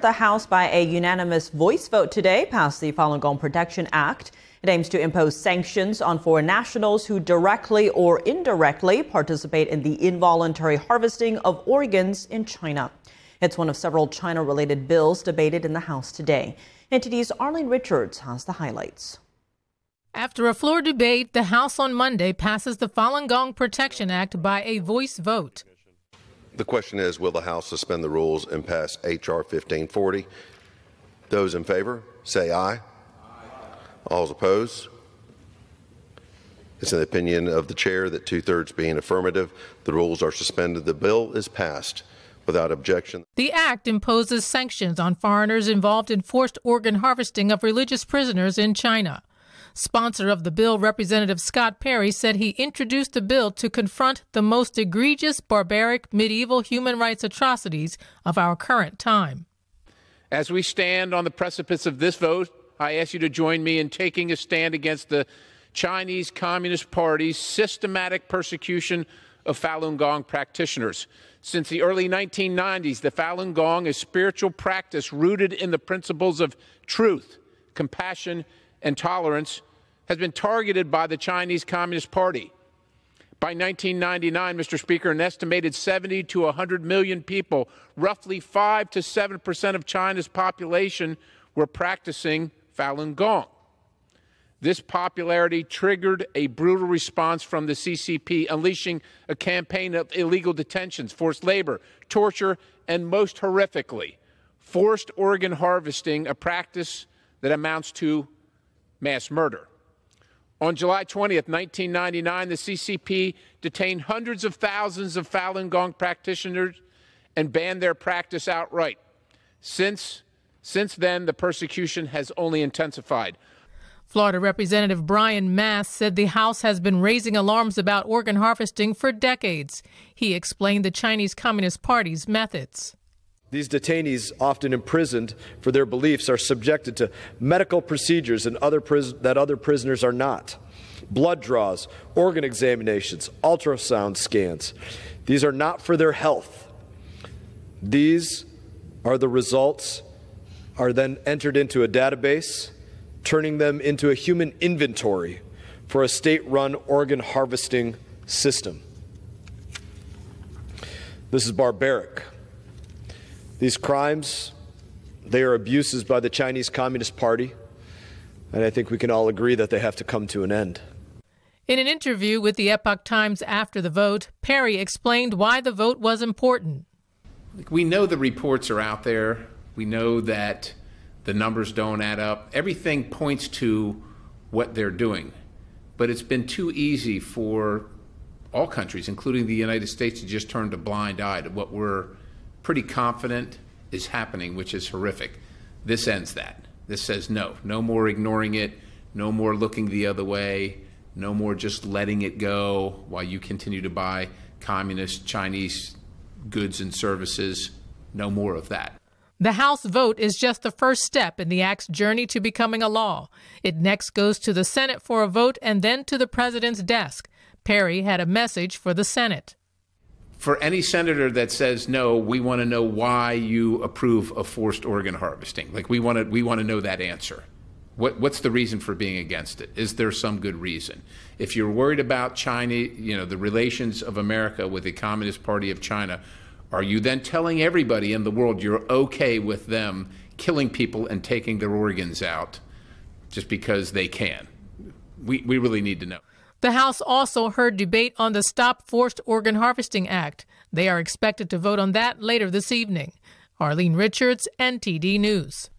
The House, by a unanimous voice vote today, passed the Falun Gong Protection Act. It aims to impose sanctions on foreign nationals who directly or indirectly participate in the involuntary harvesting of organs in China. It's one of several China-related bills debated in the House today. NTD's Arlene Richards has the highlights. After a floor debate, the House on Monday passes the Falun Gong Protection Act by a voice vote. The question is, will the House suspend the rules and pass H.R. 1540? Those in favor, say aye. Aye. All opposed? It's an opinion of the chair that 2/3 being affirmative, the rules are suspended. The bill is passed without objection. The act imposes sanctions on foreigners involved in forced organ harvesting of religious prisoners in China. Sponsor of the bill, Representative Scott Perry, said he introduced the bill to confront the most egregious, barbaric, medieval human rights atrocities of our current time. As we stand on the precipice of this vote, I ask you to join me in taking a stand against the Chinese Communist Party's systematic persecution of Falun Gong practitioners. Since the early 1990s, the Falun Gong, a spiritual practice rooted in the principles of truth, compassion, and tolerance, has been targeted by the Chinese Communist Party. By 1999, Mr. Speaker, an estimated 70 to 100 million people, roughly 5 to 7% of China's population, were practicing Falun Gong. This popularity triggered a brutal response from the CCP, unleashing a campaign of illegal detentions, forced labor, torture, and most horrifically, forced organ harvesting, a practice that amounts to mass murder. On July 20th, 1999, the CCP detained hundreds of thousands of Falun Gong practitioners and banned their practice outright. Since then, the persecution has only intensified. Florida Representative Brian Mass said the House has been raising alarms about organ harvesting for decades. He explained the Chinese Communist Party's methods. These detainees, often imprisoned for their beliefs, are subjected to medical procedures that other prisoners are not. Blood draws, organ examinations, ultrasound scans. These are not for their health. These are the results, are then entered into a database, turning them into a human inventory for a state-run organ harvesting system. This is barbaric. These crimes, they are abuses by the Chinese Communist Party, and I think we can all agree that they have to come to an end. In an interview with the Epoch Times after the vote, Perry explained why the vote was important. We know the reports are out there. We know that the numbers don't add up. Everything points to what they're doing. But it's been too easy for all countries, including the United States, to just turn a blind eye to what we're pretty confident is happening, which is horrific. This ends that. This says no more ignoring it, no more looking the other way, no more just letting it go while you continue to buy communist Chinese goods and services. No more of that. The House vote is just the first step in the act's journey to becoming a law. It next goes to the Senate for a vote and then to the president's desk. Perry had a message for the Senate. For any senator that says no, we want to know why you approve of forced organ harvesting. Like we want to know that answer. What's the reason for being against it? Is there some good reason? If you're worried about China, the relations of America with the Communist Party of China, are you then telling everybody in the world you're okay with them killing people and taking their organs out just because they can? We really need to know. The House also heard debate on the Stop Forced Organ Harvesting Act. They are expected to vote on that later this evening. Arlene Richards, NTD News.